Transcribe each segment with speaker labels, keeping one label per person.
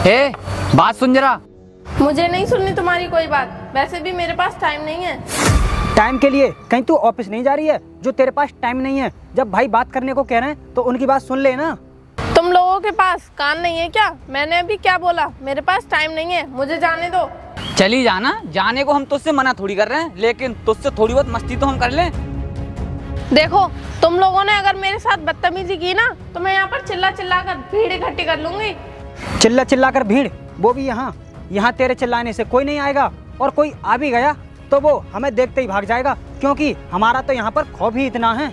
Speaker 1: ए, बात सुन जरा।
Speaker 2: मुझे नहीं सुननी तुम्हारी कोई बात, वैसे भी मेरे पास टाइम नहीं है।
Speaker 3: टाइम के लिए कहीं तू ऑफिस नहीं जा रही है जो तेरे पास टाइम नहीं है? जब भाई बात करने को कह रहे हैं तो उनकी बात सुन ले ना।
Speaker 2: तुम लोगों के पास कान नहीं है क्या? मैंने अभी क्या बोला? मेरे पास टाइम नहीं है, मुझे जाने दो।
Speaker 1: चली जाना, जाने को हम तुझसे मना थोड़ी कर रहे हैं, लेकिन तुझसे थोड़ी बहुत मस्ती तो हम कर लें।
Speaker 2: देखो, तुम लोगों ने अगर मेरे साथ बदतमीजी की ना तो मैं यहाँ पर चिल्ला चिल्ला कर भीड़ इकट्ठी कर लूंगी।
Speaker 3: चिल्ला चिल्ला कर भीड़? वो भी यहाँ तेरे चिल्लाने से कोई नहीं आएगा, और कोई आ भी गया तो वो हमें देखते ही भाग जाएगा, क्योंकि हमारा तो यहाँ पर खौफ ही इतना है।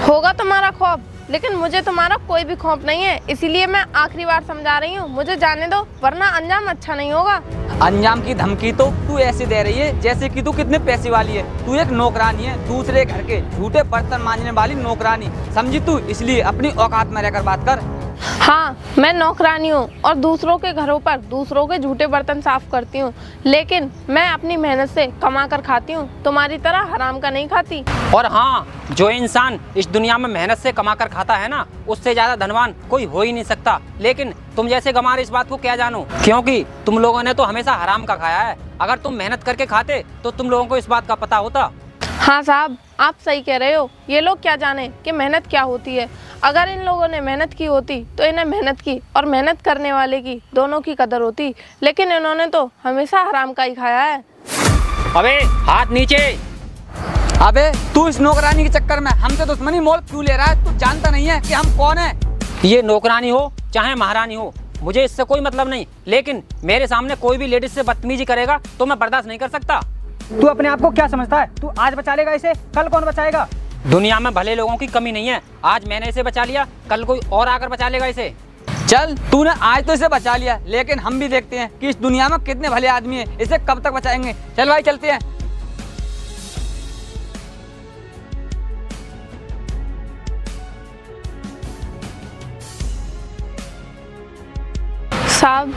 Speaker 2: होगा तुम्हारा खौफ, लेकिन मुझे तुम्हारा कोई भी खौफ नहीं है, इसीलिए मैं आखिरी बार समझा रही हूँ, मुझे जाने दो वरना अंजाम अच्छा नहीं होगा।
Speaker 1: अंजाम की धमकी तो तू ऐसे दे रही है जैसे कि तू कितने पैसे वाली है। तू एक नौकरानी है, दूसरे घर के झूठे बर्तन मांजने वाली नौकरानी, समझी तू? इसलिए अपनी औकात में रहकर बात कर।
Speaker 2: हाँ, मैं नौकरानी हूँ और दूसरों के घरों पर दूसरों के झूठे बर्तन साफ करती हूँ, लेकिन मैं अपनी मेहनत से कमा कर खाती हूँ, तुम्हारी तरह हराम का नहीं खाती।
Speaker 4: और हाँ, जो इंसान इस दुनिया में मेहनत से कमा कर खाता है ना, उससे ज्यादा धनवान कोई हो ही नहीं सकता। लेकिन तुम जैसे गंवार इस बात को क्या जानो, क्योंकि तुम लोगों ने तो हमेशा हराम का खाया है। अगर तुम मेहनत करके खाते तो तुम लोगों को इस बात का पता होता।
Speaker 2: हाँ साहब, आप सही कह रहे हो। ये लोग क्या जाने कि मेहनत क्या होती है। अगर इन लोगों ने मेहनत की होती तो इन्हें मेहनत की और मेहनत करने वाले की दोनों की कदर होती, लेकिन इन्होंने तो हमेशा हराम का ही खाया है।
Speaker 4: अबे हाथ नीचे।
Speaker 1: अबे तू इस नौकरानी के चक्कर में हमसे दुश्मनी मोल क्यों ले रहा है? तू जानता नहीं है कि हम कौन है?
Speaker 4: ये नौकरानी हो चाहे महारानी हो, मुझे इससे कोई मतलब नहीं, लेकिन मेरे सामने कोई भी लेडीज से बदतमीजी करेगा तो मैं बर्दाश्त नहीं कर सकता।
Speaker 3: तू अपने आप को क्या समझता है? तू आज बचा लेगा इसे, कल कौन बचाएगा?
Speaker 4: दुनिया में भले लोगों की कमी नहीं है। आज मैंने इसे बचा लिया, कल कोई और आकर बचा लेगा इसे।
Speaker 1: चल, तूने आज तो इसे बचा लिया, लेकिन हम भी देखते हैं कि इस दुनिया में कितने भले आदमी हैं, इसे कब तक बचाएंगे। चल भाई, चलते हैं।
Speaker 2: साहब,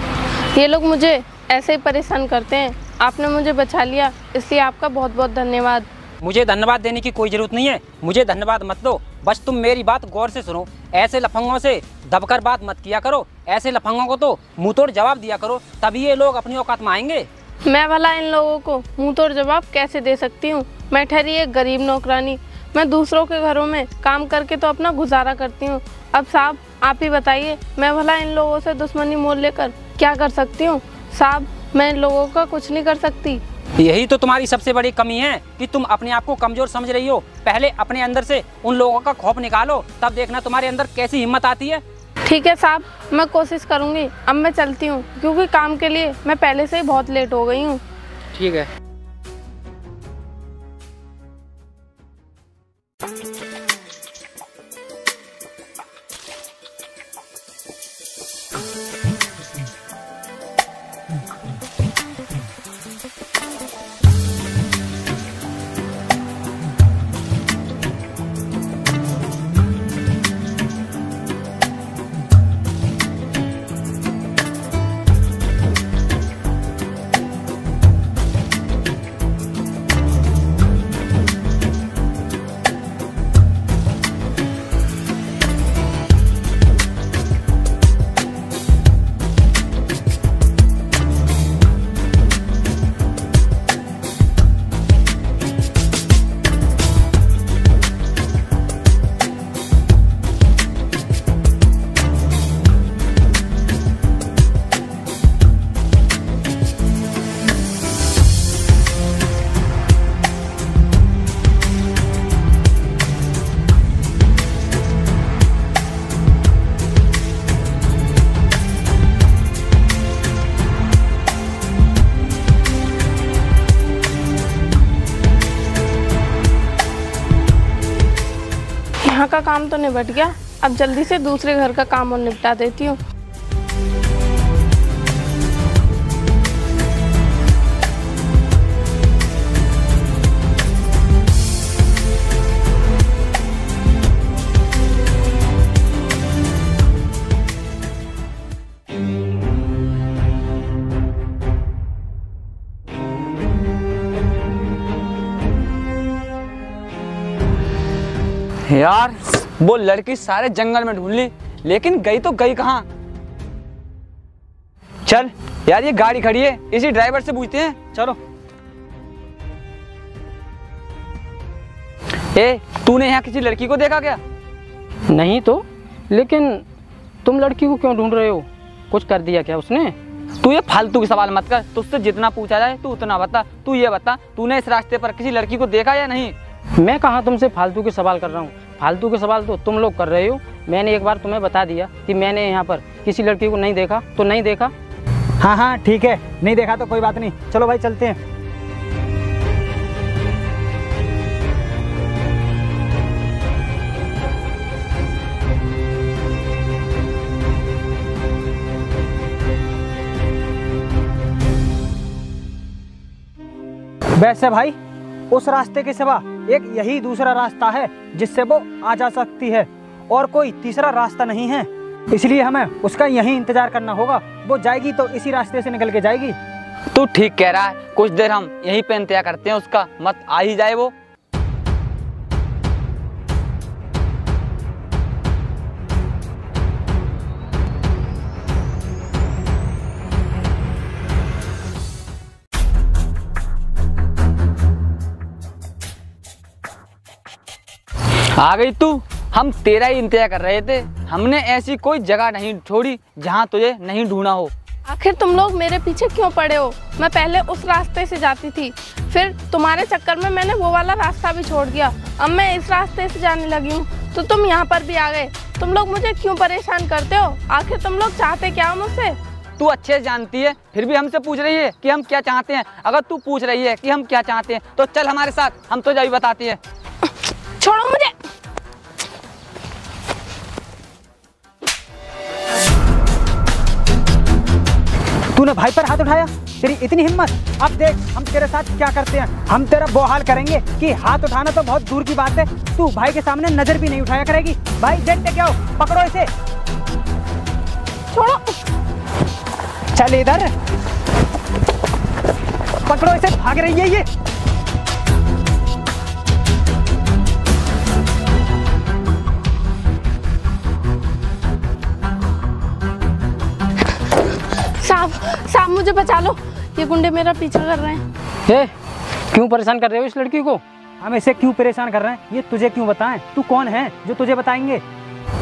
Speaker 2: ये लोग मुझे ऐसे ही परेशान करते हैं। आपने मुझे बचा लिया, इसलिए आपका बहुत बहुत धन्यवाद।
Speaker 4: मुझे धन्यवाद देने की कोई जरूरत नहीं है, मुझे धन्यवाद मत दो। बस तुम मेरी बात गौर से सुनो। ऐसे लफंगों से दबकर बात मत किया करो। ऐसे लफंगों को तो मुंह तोड़ जवाब दिया करो, तभी ये लोग अपनी औकात में आएंगे।
Speaker 2: मैं भला इन लोगों को मुंह तोड़ जवाब कैसे दे सकती हूँ? मैं ठहरी एक गरीब नौकरानी, मैं दूसरों के घरों में काम करके तो अपना गुजारा करती हूँ। अब साहब आप ही बताइए, मैं भला इन लोगों से दुश्मनी मोल लेकर क्या कर सकती हूँ? साहब, मैं इन लोगों का कुछ नहीं कर सकती।
Speaker 4: यही तो तुम्हारी सबसे बड़ी कमी है कि तुम अपने आप को कमजोर समझ रही हो। पहले अपने अंदर से उन लोगों का खौफ निकालो, तब देखना तुम्हारे अंदर कैसी हिम्मत आती है।
Speaker 2: ठीक है साहब, मैं कोशिश करूँगी। अब मैं चलती हूँ, क्योंकि काम के लिए मैं पहले से ही बहुत लेट हो गई हूँ।
Speaker 4: ठीक है।
Speaker 2: यहाँ का काम तो निपट गया, अब जल्दी से दूसरे घर का काम और निपटा देती हूँ।
Speaker 1: यार, वो लड़की सारे जंगल में ढूंढ ली, लेकिन गई तो गई कहाँ? चल यार, ये गाड़ी खड़ी है, इसी ड्राइवर से पूछते हैं।
Speaker 3: चलो।
Speaker 1: ए, तूने यहाँ किसी लड़की को देखा क्या?
Speaker 4: नहीं तो, लेकिन तुम लड़की को क्यों ढूंढ रहे हो? कुछ कर दिया क्या उसने?
Speaker 1: तू ये फालतू के सवाल मत कर, तुझसे जितना पूछा जाए तू उतना बता। तू ये बता, तूने इस रास्ते पर किसी लड़की को देखा या नहीं?
Speaker 4: मैं कहाँ तुमसे फालतू के सवाल कर रहा हूँ? फालतू के सवाल तो तुम लोग कर रहे हो। मैंने एक बार तुम्हें बता दिया कि मैंने यहाँ पर किसी लड़की को नहीं देखा, तो नहीं देखा।
Speaker 3: हाँ हाँ ठीक है, नहीं देखा तो कोई बात नहीं। चलो भाई चलते हैं। वैसे भाई, उस रास्ते के सिवा एक यही दूसरा रास्ता है जिससे वो आ जा सकती है, और कोई तीसरा रास्ता नहीं है। इसलिए हमें उसका यही इंतजार करना होगा। वो जाएगी तो इसी रास्ते से निकल के जाएगी।
Speaker 1: तू ठीक कह रहा है, कुछ देर हम यहीं पे इंतजार करते हैं उसका, मत आ ही जाए वो। आ गई तू, हम तेरा ही इंतजार कर रहे थे। हमने ऐसी कोई जगह नहीं छोड़ी जहाँ तुझे नहीं ढूंढा हो।
Speaker 2: आखिर तुम लोग मेरे पीछे क्यों पड़े हो? मैं पहले उस रास्ते से जाती थी, फिर तुम्हारे चक्कर में मैंने वो वाला रास्ता भी छोड़ दिया। अब मैं इस रास्ते से जाने लगी हूँ, तो तुम यहाँ पर भी आ गए। तुम लोग मुझे क्यों परेशान करते हो? आखिर तुम लोग चाहते क्या हो मुझसे?
Speaker 1: तू अच्छे से जानती है, फिर भी हमसे पूछ रही है कि हम क्या चाहते हैं। अगर तू पूछ रही है कि हम क्या चाहते हैं तो चल हमारे साथ, हम तो जब बताते हैं।
Speaker 2: छोड़ो मुझे।
Speaker 3: तूने भाई पर हाथ उठाया? तेरी इतनी हिम्मत? अब देख हम तेरे साथ क्या करते हैं। हम तेरा वो हाल करेंगे कि हाथ उठाना तो बहुत दूर की बात है, तू भाई के सामने नजर भी नहीं उठाया करेगी। भाई देखते क्या हो, पकड़ो इसे।
Speaker 2: छोड़ो।
Speaker 3: चल इधर, पकड़ो इसे, भाग रही है ये।
Speaker 2: साहब मुझे बचा लो, ये गुंडे मेरा पीछा कर रहे हैं।
Speaker 4: क्यों परेशान कर रहे हो इस लड़की को?
Speaker 3: हम इसे क्यों परेशान कर रहे हैं ये तुझे क्यों बताएं? तू कौन है जो तुझे बताएंगे?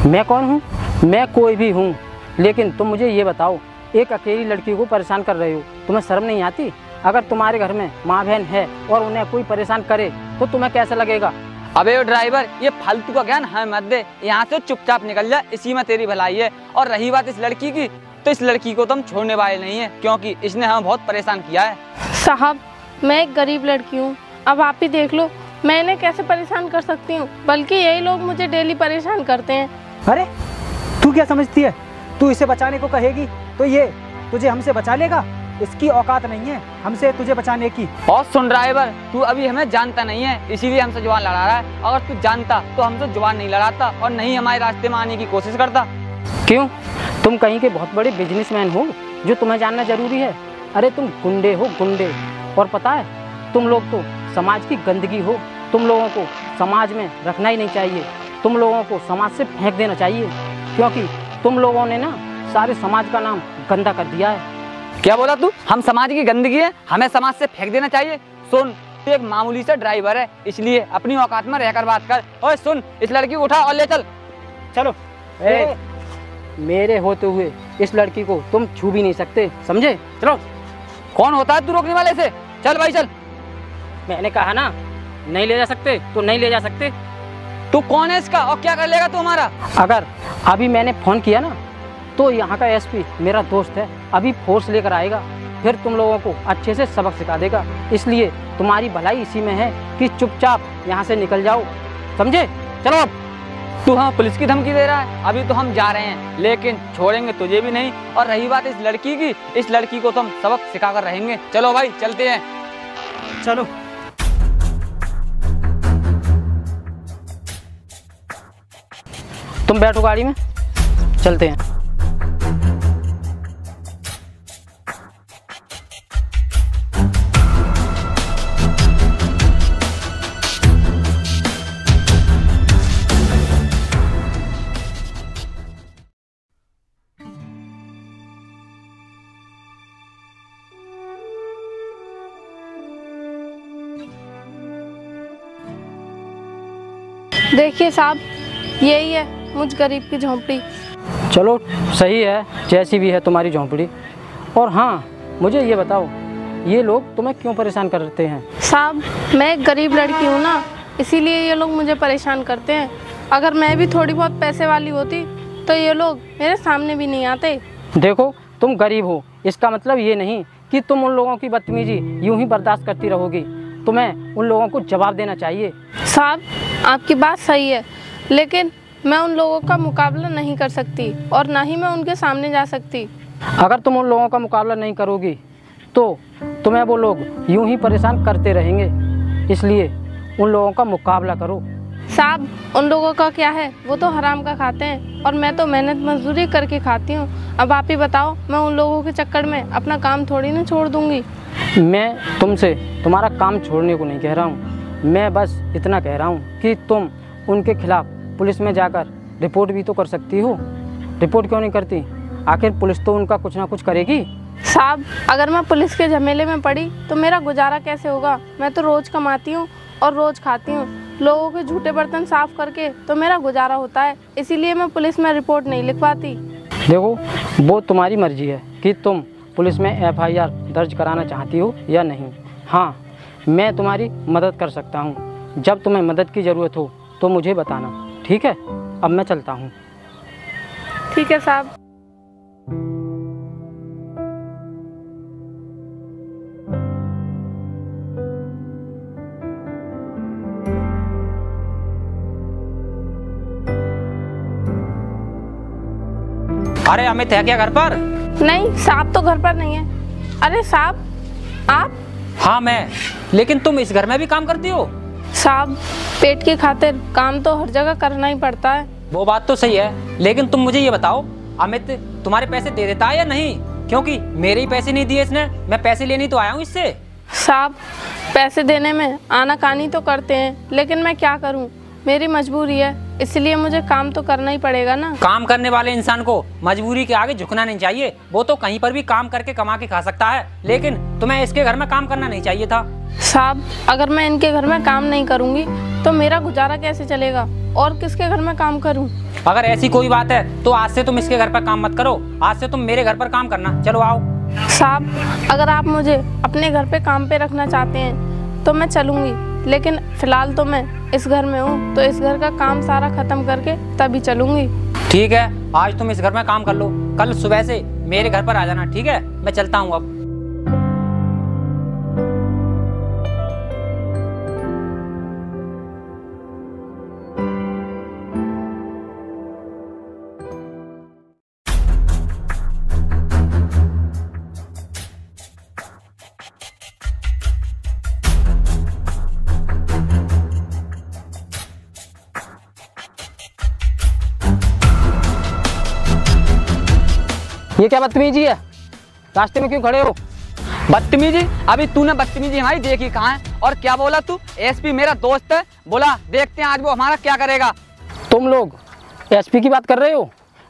Speaker 4: मैं कौन हूँ? मैं कोई भी हूँ, लेकिन तुम मुझे ये बताओ, एक अकेली लड़की को परेशान कर रहे हो, तुम्हें शर्म नहीं आती? अगर तुम्हारे घर में माँ बहन है और उन्हें कोई परेशान करे तो तुम्हें कैसा लगेगा?
Speaker 1: अबे ओ ड्राइवर, ये फालतू का ज्ञान हमें मत दे, यहाँ से चुपचाप निकल जा, इसी में तेरी भलाई है। और रही बात इस लड़की की, तो इस लड़की को तो हम छोड़ने वाले नहीं है, क्योंकि इसने हमें बहुत परेशान किया है।
Speaker 2: साहब मैं एक गरीब लड़की हूँ, अब आप ही देख लो मैं इन्हें कैसे परेशान कर सकती हूँ, बल्कि यही लोग मुझे डेली परेशान करते हैं।
Speaker 3: अरे तू क्या समझती है? तू इसे बचाने को कहेगी तो ये तुझे हमसे बचा लेगा? इसकी औकात नहीं है हमसे तुझे बचाने की।
Speaker 1: और सुन ड्राइवर, तू अभी हमें जानता नहीं है, इसीलिए हमसे जुबान लड़ा रहा है। अगर तू जानता तो हमसे जुबान नहीं लड़ाता और नहीं हमारे रास्ते में आने की कोशिश करता।
Speaker 4: क्यों? तुम कहीं के बहुत बड़े बिजनेसमैन हो जो तुम्हें जानना जरूरी है? अरे तुम गुंडे हो, गुंडे। और पता है, तुम लोग तो समाज की गंदगी हो। तुम लोगों को समाज में रखना ही नहीं चाहिए, तुम लोगों को समाज से फेंक देना चाहिए, क्योंकि तुम लोगों ने ना सारे समाज का नाम गंदा कर दिया है।
Speaker 1: क्या बोला तू? हम समाज की गंदगी है, हमें समाज से फेंक देना चाहिए? सुन, तू एक मामूली सा ड्राइवर है, इसलिए अपनी औकात में रहकर बात कर। और सुन, इस लड़की को उठा और ले चल।
Speaker 3: चलो।
Speaker 4: मेरे होते हुए इस लड़की को तुम छू भी नहीं सकते, समझे? चलो।
Speaker 1: कौन होता है तू रोकने वाले से? चल भाई चल।
Speaker 4: मैंने कहा ना, नहीं ले जा सकते तो नहीं ले जा सकते।
Speaker 1: तू कौन है इसका और क्या कर लेगा तू हमारा?
Speaker 4: अगर अभी मैंने फोन किया ना तो यहाँ का एसपी मेरा दोस्त है, अभी फोर्स लेकर आएगा, फिर तुम लोगों को अच्छे से सबक सिखा देगा। इसलिए तुम्हारी भलाई इसी में है कि चुपचाप यहाँ से निकल जाओ, समझे? चलो अब।
Speaker 1: तू हाँ पुलिस की धमकी दे रहा है? अभी तो हम जा रहे हैं, लेकिन छोड़ेंगे तुझे भी नहीं। और रही बात इस लड़की की, इस लड़की को तो हम सबक सिखा कर रहेंगे। चलो भाई चलते हैं।
Speaker 3: चलो।
Speaker 4: तुम बैठो गाड़ी में, चलते हैं।
Speaker 2: देखिए साहब, यही है मुझ गरीब की झोंपड़ी।
Speaker 4: चलो सही है, जैसी भी है तुम्हारी झोंपड़ी। और हाँ, मुझे ये बताओ, ये लोग तुम्हें क्यों परेशान करते हैं?
Speaker 2: साहब, मैं एक गरीब लड़की हूँ ना, इसीलिए ये लोग मुझे परेशान करते हैं। अगर मैं भी थोड़ी बहुत पैसे वाली होती तो ये लोग मेरे सामने भी नहीं आते।
Speaker 4: देखो, तुम गरीब हो, इसका मतलब ये नहीं कि तुम उन लोगों की बदतमीजी यूं ही बर्दाश्त करती रहोगी। तुम्हें उन लोगों को जवाब देना चाहिए।
Speaker 2: साहब, आपकी बात सही है, लेकिन मैं उन लोगों का मुकाबला नहीं कर सकती और ना ही मैं उनके सामने जा सकती।
Speaker 4: अगर तुम उन लोगों का मुकाबला नहीं करोगी तो तुम्हें वो लोग यूं ही परेशान करते रहेंगे। इसलिए उन लोगों का मुकाबला करो।
Speaker 2: साहब, उन लोगों का क्या है, वो तो हराम का खाते हैं और मैं तो मेहनत मजदूरी करके खाती हूँ। अब आप ही बताओ, मैं उन लोगों के चक्कर में अपना काम थोड़ी ना छोड़ दूँगी।
Speaker 4: मैं तुमसे तुम्हारा काम छोड़ने को नहीं कह रहा हूँ, मैं बस इतना कह रहा हूँ कि तुम उनके खिलाफ पुलिस में जाकर रिपोर्ट भी तो कर सकती हो। रिपोर्ट क्यों नहीं करती? आखिर पुलिस तो उनका कुछ ना कुछ करेगी।
Speaker 2: साहब, अगर मैं पुलिस के झमेले में पड़ी तो मेरा गुजारा कैसे होगा? मैं तो रोज़ कमाती हूँ और रोज़ खाती हूँ। लोगों के झूठे बर्तन साफ करके तो मेरा गुजारा होता है, इसीलिए मैं पुलिस में रिपोर्ट नहीं लिखवाती।
Speaker 4: देखो, वो तुम्हारी मर्जी है कि तुम पुलिस में FIR दर्ज कराना चाहती हो या नहीं। हाँ, मैं तुम्हारी मदद कर सकता हूँ। जब तुम्हें मदद की ज़रूरत हो तो मुझे बताना, ठीक है? अब मैं चलता हूँ।
Speaker 2: ठीक है साहब।
Speaker 4: अरे अमित है क्या घर पर?
Speaker 2: नहीं, साहब तो घर पर नहीं है। अरे साहब, आप?
Speaker 4: हाँ मैं, लेकिन तुम इस घर में भी काम करती हो?
Speaker 2: साहब, पेट की खातिर काम तो हर जगह करना ही पड़ता है।
Speaker 4: वो बात तो सही है, लेकिन तुम मुझे ये बताओ, अमित तुम्हारे पैसे दे देता है या नहीं? क्योंकि मेरे ही पैसे नहीं दिए इसने, मैं पैसे लेने तो आया हूँ इससे।
Speaker 2: साहब, पैसे देने में आनाकानी तो करते हैं, लेकिन मैं क्या करूँ, मेरी मजबूरी है, इसलिए मुझे काम तो करना ही पड़ेगा ना।
Speaker 4: काम करने वाले इंसान को मजबूरी के आगे झुकना नहीं चाहिए। वो तो कहीं पर भी काम करके कमा के खा सकता है, लेकिन तुम्हें इसके घर में काम करना नहीं चाहिए था।
Speaker 2: साहब, अगर मैं इनके घर में काम नहीं करूँगी तो मेरा गुजारा कैसे चलेगा और किसके घर में काम करूँ?
Speaker 4: अगर ऐसी कोई बात है तो आज से तुम इसके घर पर काम मत करो, आज से तुम मेरे घर पर काम करना। चलो आओ।
Speaker 2: साहब, अगर आप मुझे अपने घर पे काम पे रखना चाहते हैं तो मैं चलूँगी, लेकिन फिलहाल तो मैं इस घर में हूँ, तो इस घर का काम सारा खत्म करके तभी चलूँगी।
Speaker 4: ठीक है, आज तुम इस घर में काम कर लो, कल सुबह से मेरे घर पर आ जाना, ठीक है? मैं चलता हूँ अब। ये क्या बदतमीजी है? रास्ते में क्यों खड़े हो?
Speaker 1: बदतमीजी? अभी तूने बदतमीजी हमारी देखी कहाँ है? और क्या बोला तू? SP मेरा दोस्त है, बोला देखते हैं आज वो हमारा क्या करेगा।
Speaker 4: तुम लोग SP की बात कर रहे हो?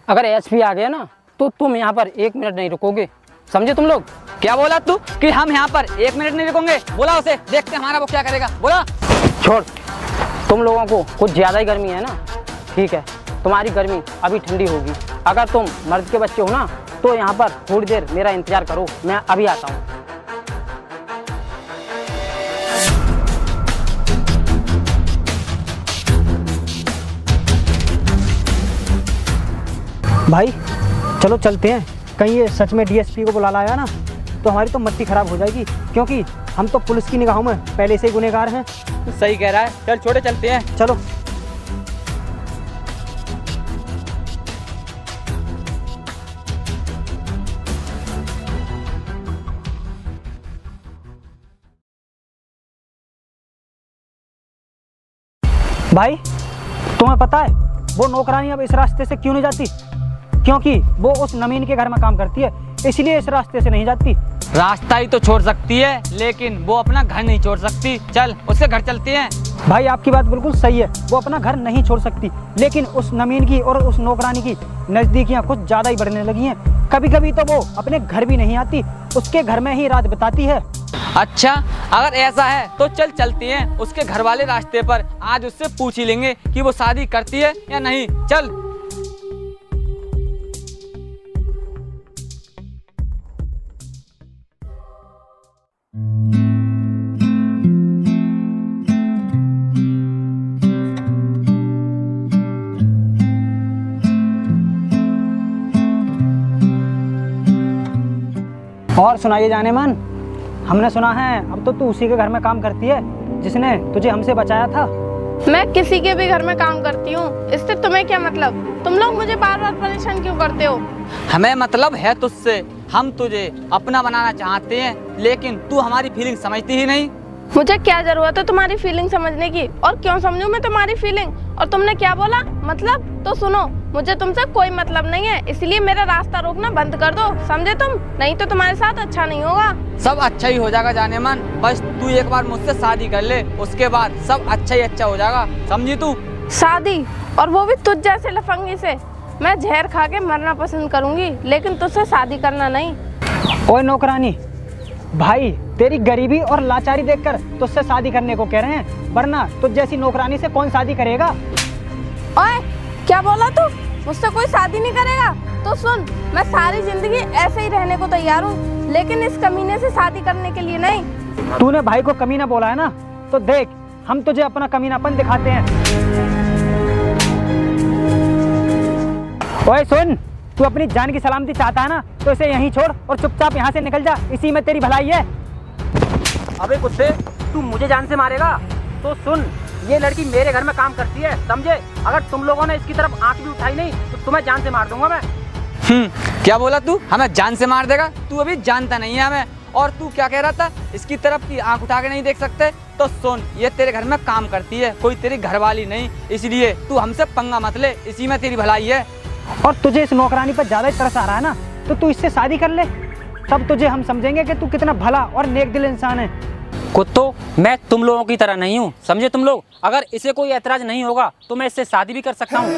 Speaker 4: अगर SP आ गया ना तो तुम यहाँ पर 1 मिनट नहीं रुकोगे, समझे तुम लोग?
Speaker 1: क्या बोला तू कि हम यहाँ पर 1 मिनट नहीं रुकेंगे? बोला उसे, देखते हैं हमारा वो क्या करेगा। बोला।
Speaker 4: छोड़, तुम लोगों को कुछ ज़्यादा ही गर्मी है ना? ठीक है, तुम्हारी गर्मी अभी ठंडी होगी। अगर तुम मर्द के बच्चे हो ना तो यहाँ पर थोड़ी देर मेरा इंतजार करो, मैं अभी आता हूँ।
Speaker 3: भाई चलो चलते हैं, कहीं ये सच में DSP को बुला लाया ना तो हमारी तो मत्ती खराब हो जाएगी, क्योंकि हम तो पुलिस की निगाहों में पहले से ही गुनहगार हैं।
Speaker 1: सही कह रहा है, चल छोटे चलते हैं।
Speaker 3: चलो। भाई तुम्हें पता है वो नौकरानी अब इस रास्ते से क्यों नहीं जाती? क्योंकि वो उस नमीन के घर में काम करती है, इसलिए इस रास्ते से नहीं जाती।
Speaker 1: रास्ता ही तो छोड़ सकती है, लेकिन वो अपना घर नहीं छोड़ सकती। चल उसके घर चलते हैं।
Speaker 3: भाई आपकी बात बिल्कुल सही है, वो अपना घर नहीं छोड़ सकती, लेकिन उस नमीन की और उस नौकरानी की नज़दीकियाँ कुछ ज़्यादा ही बढ़ने लगी हैं। कभी कभी तो वो अपने घर भी नहीं आती, उसके घर में ही रात बिताती है।
Speaker 1: अच्छा, अगर ऐसा है तो चलती हैं उसके घर वाले रास्ते पर। आज उससे पूछ ही लेंगे कि वो शादी करती है या नहीं। चल।
Speaker 3: और सुनाइए जाने मन, हमने सुना है अब तो तू उसी के घर में काम करती है जिसने तुझे हमसे बचाया था।
Speaker 2: मैं किसी के भी घर में काम करती हूँ, इससे तुम्हें क्या मतलब? तुम लोग मुझे बार बार परेशान क्यों करते हो?
Speaker 1: हमें मतलब है तुझसे, हम तुझे अपना बनाना चाहते हैं, लेकिन तू हमारी फीलिंग समझती ही नहीं।
Speaker 2: मुझे क्या जरूरत है तुम्हारी फीलिंग समझने की, और क्यों समझूं मैं तुम्हारी फीलिंग? और तुमने क्या बोला मतलब? तो सुनो, मुझे तुमसे कोई मतलब नहीं है, इसलिए मेरा रास्ता रोकना बंद कर दो, समझे तुम? नहीं तो तुम्हारे साथ अच्छा नहीं होगा।
Speaker 1: सब अच्छा ही हो जाएगा जाने मन, बस तू एक बार मुझसे शादी कर ले, उसके बाद सब अच्छा ही अच्छा हो जाएगा, समझी तू?
Speaker 2: शादी? और वो भी तुझ जैसे लफंगी से? मैं जहर खा के मरना पसंद करूंगी, लेकिन तुझसे शादी करना नहीं।
Speaker 3: ओए नौकरानी, भाई तेरी गरीबी और लाचारी देखकर तुझसे शादी करने को कह रहे हैं, वरना तुझ जैसी नौकरानी से कौन शादी करेगा?
Speaker 2: ओए, क्या बोला तू? मुझसे कोई शादी नहीं करेगा? तो सुन, मैं सारी जिंदगी ऐसे ही रहने को तैयार हूँ, लेकिन इस कमीने से शादी करने के लिए नहीं।
Speaker 3: तूने भाई को कमीना बोला है ना, तो देख हम तुझे अपना कमीनापन दिखाते हैं। ओए सुन, तू अपनी जान की सलामती चाहता है ना, तो इसे यहीं छोड़ और चुपचाप यहाँ से निकल जा, इसी में तेरी भलाई है।
Speaker 4: अबे कुत्ते, तू मुझे जान से मारेगा? तो सुन, ये लड़की मेरे घर में काम करती है, समझे? अगर तुम लोगों ने इसकी तरफ आंख भी उठाई नहीं तो तुम्हें जान से मार दूंगा मैं।
Speaker 1: क्या बोला तू? हमें जान से मार देगा? तू अभी जानता नहीं है हमें। और तू क्या कह रहा था, इसकी तरफ की आंख उठा के नहीं देख सकते? तो सुन, ये तेरे घर में काम करती है, कोई तेरी घरवाली नहीं, इसलिए तू हमसे पंगा मत ले, इसी में तेरी भलाई है।
Speaker 3: और तुझे इस नौकरानी पर ज्यादा तरस आ रहा है ना, तो तू इससे शादी कर ले, तब तुझे हम समझेंगे कि तू कितना भला और नेक दिल इंसान है।
Speaker 4: कुत्तो, मैं तुम लोगों की तरह नहीं हूँ, समझे तुम लोग? अगर इसे कोई ऐतराज नहीं होगा तो मैं इससे शादी भी कर सकता हूँ।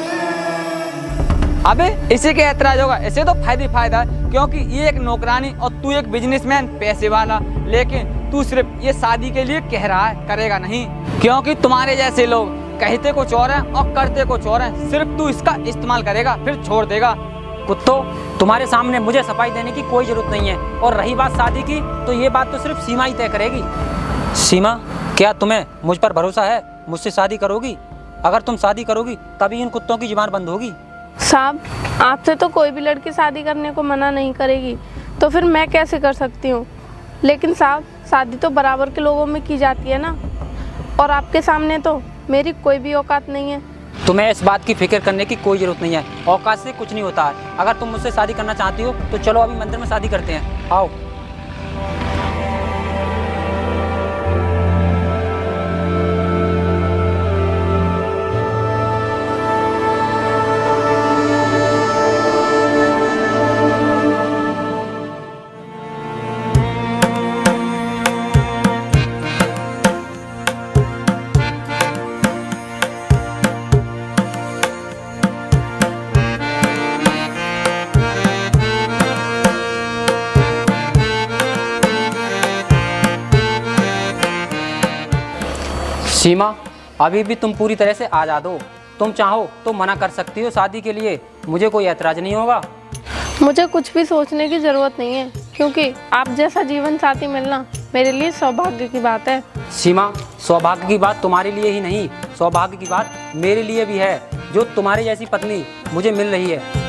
Speaker 1: अबे इसे क्या ऐतराज होगा? इसे तो फायदा है, क्योंकि ये एक नौकरानी और तू एक बिजनेसमैन, पैसे वाला, लेकिन तू सिर्फ ये शादी के लिए कह रहा है, करेगा नहीं, क्योंकि तुम्हारे जैसे लोग कहते कुछ और हैं और करते कुछ और हैं। सिर्फ तू इसका इस्तेमाल करेगा फिर छोड़ देगा।
Speaker 4: कुत्तो, तुम्हारे सामने मुझे सफाई देने की कोई जरूरत नहीं है, और रही बात शादी की, तो ये बात तो सिर्फ सीमा ही तय करेगी। सीमा, क्या तुम्हें मुझ पर भरोसा है? मुझसे शादी करोगी? अगर तुम शादी करोगी तभी इन कुत्तों की जुबान बंद होगी।
Speaker 2: साहब, आपसे तो कोई भी लड़की शादी करने को मना नहीं करेगी, तो फिर मैं कैसे कर सकती हूँ? लेकिन साहब, शादी तो बराबर के लोगों में की जाती है ना, और आपके सामने तो मेरी कोई भी औकात नहीं है।
Speaker 4: तुम्हें इस बात की फिक्र करने की कोई जरूरत नहीं है, औकात से कुछ नहीं होता है। अगर तुम मुझसे शादी करना चाहती हो तो चलो अभी मंदिर में शादी करते हैं, आओ। सीमा, अभी भी तुम पूरी तरह से आज़ाद हो, तुम चाहो तो मना कर सकती हो शादी के लिए, मुझे कोई ऐतराज नहीं होगा।
Speaker 2: मुझे कुछ भी सोचने की ज़रूरत नहीं है, क्योंकि आप जैसा जीवन साथी मिलना मेरे लिए सौभाग्य की बात है।
Speaker 4: सीमा, सौभाग्य की बात तुम्हारे लिए ही नहीं, सौभाग्य की बात मेरे लिए भी है, जो तुम्हारी जैसी पत्नी मुझे मिल रही है।